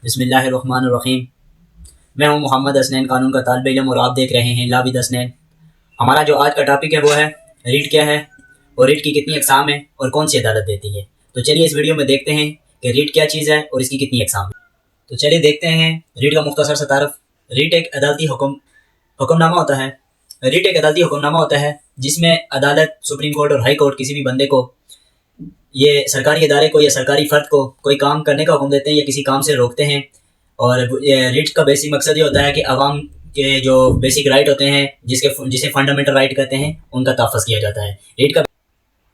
بسم اللہ الرحمن الرحیم۔ میں ہوں محمد حسنین، قانون کا طالب علم، اور آپ دیکھ رہے ہیں لا ود حسنین۔ ہمارا جو آج کا ٹاپک ہے وہ ہے ریٹ کیا ہے اور ریٹ کی کتنی اقسام ہیں اور کون سی عدالت دیتی ہے۔ تو چلیے اس ویڈیو میں دیکھتے ہیں کہ ریٹ کیا چیز ہے اور اس کی کتنی اقسام ہیں۔ تو چلیے دیکھتے ہیں ریٹ کا مختصر سا تعارف۔ ریٹ ایک عدالتی حکم نامہ ہوتا ہے۔ ریٹ ایک عدالتی حکم نامہ ہوتا ہے جس میں عدالت، سپریم کورٹ اور ہائی کورٹ کسی بھی بندے کو، یہ سرکاری ادارے کو یا سرکاری فرد کو کوئی کام کرنے کا حکم دیتے ہیں یا کسی کام سے روکتے ہیں۔ اور ریٹ کا بیسک مقصد یہ ہوتا ہے کہ عوام کے جو بیسک رائٹ ہوتے ہیں، جسے فنڈامنٹل رائٹ کہتے ہیں، ان کا تحفظ کیا جاتا ہے۔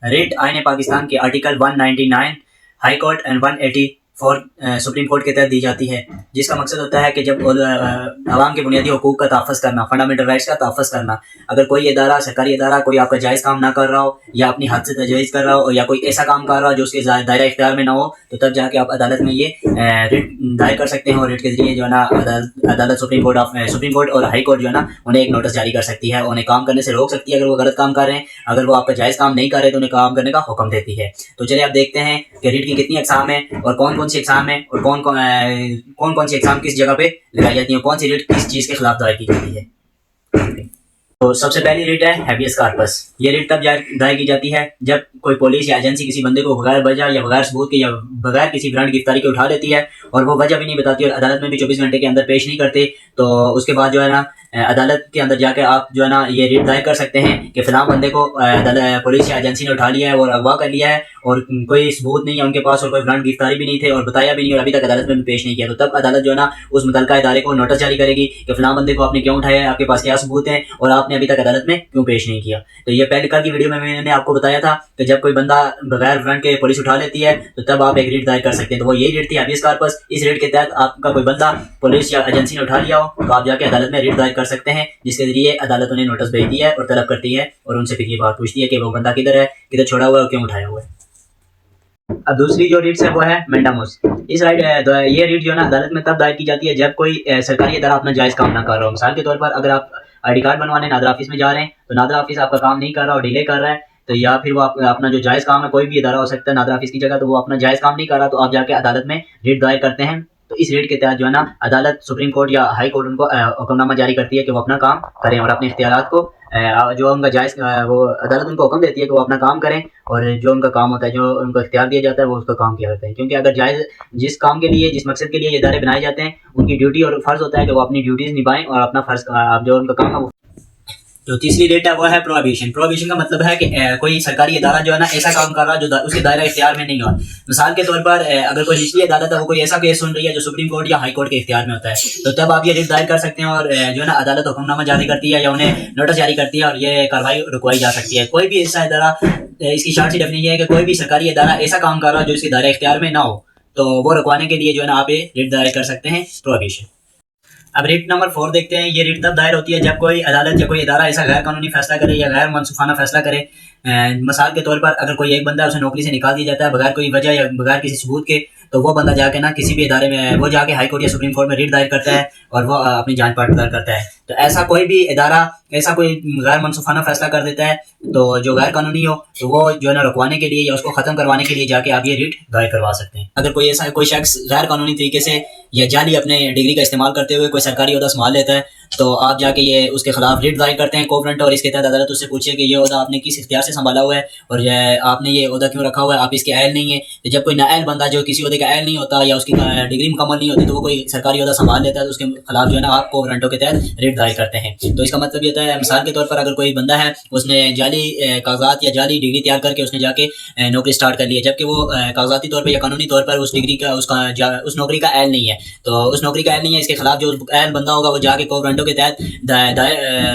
ریٹ آئین پاکستان کے article 199 high court and 184 supreme court کے تحت دی جاتی ہے، جس کا مقصد ہوتا ہے کہ جب عوام کے بنیادی حقوق کا تحفظ کرنا، فنڈامنٹل رائٹس کا تحفظ کرنا، اگر کوئی ادارہ، سرکاری ادارہ کوئی آپ کا جائز کام نہ کر رہا ہو یا اپنی حد سے تجاوز کر رہا ہو یا کوئی ایسا کام کر رہا ہو جو اس کے دائرہ اختیار میں نہ ہو، تو تب جا کے آپ عدالت میں یہ ریٹ دائر کر سکتے ہیں، اور ریٹ کے ذریعے جو ہے نا عدالت سپریم کورٹ اور ہائی کورٹ جو ہے نا انہیں ایک نوٹس جاری کر سکتی ہے، انہیں کام کرنے سے روک سکتی ہے اگر وہ غلط کام کر رہے ہیں۔ اگر وہ آپ کا جائز کام نہیں کر رہے تو انہیں کام کرنے کا حکم دیتی ہے۔ تو چلیے آپ دیکھتے ہیں کہ ریٹ کی کتنی اقسام ہیں اور کون کون سی اقسام ہیں اور کون سی اقسام کس جگہ پہ لگائی جاتی ہیں، کون سی ریٹ کس چیز کے خلاف دائر کی جاتی ہے۔ تو سب سے پہلی ریٹ ہے ہیبیس کارپس۔ یہ ریٹ تب دائر کی جاتی ہے جب کوئی پولیس یا ایجنسی کسی بندے کو بغیر وجہ یا بغیر ثبوت کے یا بغیر کسی برانڈ گرفتاری کے اٹھا لیتی ہے اور وہ وجہ بھی نہیں بتاتی اور عدالت میں بھی 24 گھنٹے کے اندر پیش نہیں کرتے، تو اس کے بعد جو ہے نا عدالت کے اندر جا کے آپ جو ہے نا یہ ریٹ دائر کر سکتے ہیں کہ فلاں بندے کو پولیس یا ایجنسی نے اٹھا لیا ہے اور اغوا کر لیا ہے اور کوئی ثبوت نہیں ہے ان کے پاس اور کوئی برانڈ گرفتاری بھی نہیں تھے اور بتایا بھی نہیں اور ابھی تک عدالت میں بھی پیش نہیں کیا، تو تب عدالت جو ہے نا اس متعلقہ ادارے کو نوٹس جاری کرے گی کہ فلاں بندے کو آپ نے کیوں اٹھایا ہے، آپ کے پاس کیا ثبوت ہیں اور آپ نے ابھی تک عدالت میں کیوں پیش نہیں کیا۔ تو یہ پہلے کل کی ویڈیو میں نے آپ کو بتایا تھا کہ جب کوئی بندہ بغیر برانڈ کے پولیس اٹھا لیتی ہے تو تب آپ ایک ریٹ دائر کر سکتے ہیں، تو وہ یہی ریٹ تھی ہیبیس کارپس۔ اس ریٹ کے تحت آپ کا کوئی بندہ پولیس یا ایجنسی نے اٹھا لیا ہو تو آپ جا کے عدالت میں ریٹ دائر کر سکتے ہیں، جس کے ذریعے عدالت انہیں نوٹس بھیجتی ہے اور طلب کرتی ہے اور ان سے پھر یہ بات پوچھتی ہے کہ وہ بندہ کدھر ہے، کدھر چھوڑا ہوا ہے اور کیوں اٹھایا ہوا ہے۔ اب دوسری جو ریٹس ہے وہ ہے مینڈاموس۔ یہ ریٹ جو ہے نا عدالت میں تب دائر کی جاتی ہے جب کوئی سرکاری ادارہ اپنا جائز کام نہ کر رہا ہو۔ مثال کے طور پر اگر آپ آئی ڈی کارڈ بنوانے نادر آفس میں جا رہے ہیں تو نادر آفس آپ کا کام نہیں کر رہا اور ڈیلے کر رہا ہے، تو یا پھر وہ اپنا جو جائز کام ہے، کوئی بھی ادارہ ہو سکتا ہے نادر آفس کی جگہ، تو وہ اپنا جائز کام نہیں کر رہا، تو آپ جا کے عدالت میں ریٹ دائر کرتے ہیں۔ تو اس ریٹ کے تحت جو ہے نا عدالت، سپریم کورٹ یا ہائی کورٹ ان کو حکم نامہ جاری کرتی ہے کہ وہ اپنا کام کریں اور اپنے اختیارات کو جو ان کا جائز، وہ عدالت ان کو حکم دیتی ہے کہ وہ اپنا کام کریں اور جو ان کا کام ہوتا ہے، جو ان کو اختیار دیا جاتا ہے، وہ اس کا کام کیا کرتے ہیں۔ کیونکہ اگر جائز جس کام کے لیے، جس مقصد کے لیے یہ ادارے بنائے جاتے ہیں، ان کی ڈیوٹی اور فرض ہوتا ہے کہ وہ اپنی ڈیوٹیز نبھائیں اور اپنا فرض جو ان کا کام ہے وہ۔ تو تیسری ریٹ ہے وہ ہے پروہیبیشن۔ پروہیبیشن کا مطلب ہے کہ کوئی سرکاری ادارہ جو ہے نا ایسا کام کر رہا ہے جو اس کے دائرہ اختیار میں نہیں ہوا۔ مثال کے طور پر اگر کوئی نچلی عدالت ہے، وہ کوئی ایسا کیس سن رہی ہے جو سپریم کورٹ یا ہائی کورٹ کے اختیار میں ہوتا ہے، تو تب آپ یہ ریٹ دائر کر سکتے ہیں اور جو ہے نا عدالت حکم نامہ جاری کرتی ہے یا انہیں نوٹس جاری کرتی ہے اور یہ کارروائی رکوائی جا سکتی ہے۔ کوئی بھی ایسا ادارہ، اس کی شارٹ سی ڈیفینیشن یہ ہے کہ کوئی بھی سرکاری ادارہ ایسا کام کر رہا ہے جو اس کے دائرہ اختیار میں نہ ہو، تو وہ رکوانے کے لیے جو ہے نا آپ یہ ریٹ دائر کر سکتے ہیں، پروہیبیشن۔ اب ریٹ نمبر 4 دیکھتے ہیں۔ یہ ریٹ تب دائر ہوتی ہے جب کوئی عدالت یا کوئی ادارہ ایسا غیر قانونی فیصلہ کرے یا غیر منصفانہ فیصلہ کرے۔ مثال کے طور پر اگر کوئی ایک بندہ اسے نوکری سے نکال دیا جاتا ہے بغیر کوئی وجہ یا بغیر کسی ثبوت کے، تو وہ بندہ جا کے نا کسی بھی ادارے میں، وہ جا کے ہائی کورٹ یا سپریم کورٹ میں ریٹ دائر کرتا ہے اور وہ اپنی جانچ پڑتال کرتا ہے۔ تو ایسا کوئی بھی ادارہ ایسا کوئی غیر منصفانہ فیصلہ کر دیتا ہے تو جو غیر قانونی ہو، تو وہ جو ہے نا رکوانے کے لیے یا اس کو ختم کروانے کے لیے جا کے آپ یہ ریٹ دائر کروا سکتے ہیں۔ اگر کوئی شخص غیر قانونی طریقے سے یا جعلی اپنے ڈگری کا استعمال کرتے ہوئے کوئی سرکاری عہدہ سنبھال لیتا ہے، تو آپ جا کے یہ اس کے خلاف ریٹ دائر کرتے ہیں کوورنٹ، اور اس کے تحت عدالت اس سے پوچھے کہ یہ عہدہ آپ نے کس اختیار سے سنبھالا ہوا ہے اور آپ نے یہ عہدہ کیوں رکھا ہوا ہے، آپ اس کے اہل نہیں ہیں۔ تو جب کوئی نااہل بندہ جو کسی عہدے کا اہل نہیں ہوتا یا اس کی ڈگری مکمل نہیں ہوتی، تو وہ کوئی سرکاری عہدہ سنبھال لیتا ہے، تو اس کے خلاف جو ہے نا آپ کوورنٹوں کے تحت ریٹ دائر کرتے ہیں۔ تو اس کا مطلب یہ ہوتا ہے، مثال کے طور پر اگر کوئی بندہ ہے، اس نے جعلی کاغذات یا جعلی ڈگری تیار کر کے اس نے جا کے نوکری سٹارٹ کر لی ہے، جبکہ وہ کاغذاتی طور پہ یا قانونی طور پر اس ڈگری کا اس نوکری کا اہل نہیں ہے، تو اس نوکری کا اہل نہیں ہے، اس کے خلاف جو اہل بندہ ہوگا وہ جا کے کوورنٹوں کے تحت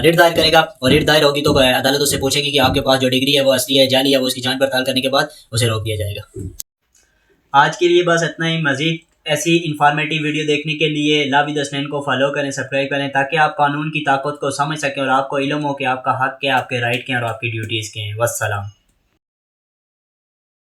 ریٹ دائر کرے گا، اور ریٹ دائر ہوگی تو عدالت اس سے پوچھے گی کہ آپ کے پاس جو ڈگری ہے وہ اصلی ہے جعلی ہے، وہ اس کی جانچ پڑتال کرنے کے بعد اسے روک دیا جائے گا۔ آج کے لیے بس اتنا ہی۔ مزید ایسی انفارمیٹیو ویڈیو دیکھنے کے لیے لا ود حسنین کو فالو کریں، سبسکرائب کریں، تاکہ آپ قانون کی طاقت کو سمجھ سکیں اور آپ کو علم ہو کہ آپ کا حق کیا، آپ کے رائٹ کیا اور آپ کی ڈیوٹیز کیا ہیں۔ والسلام۔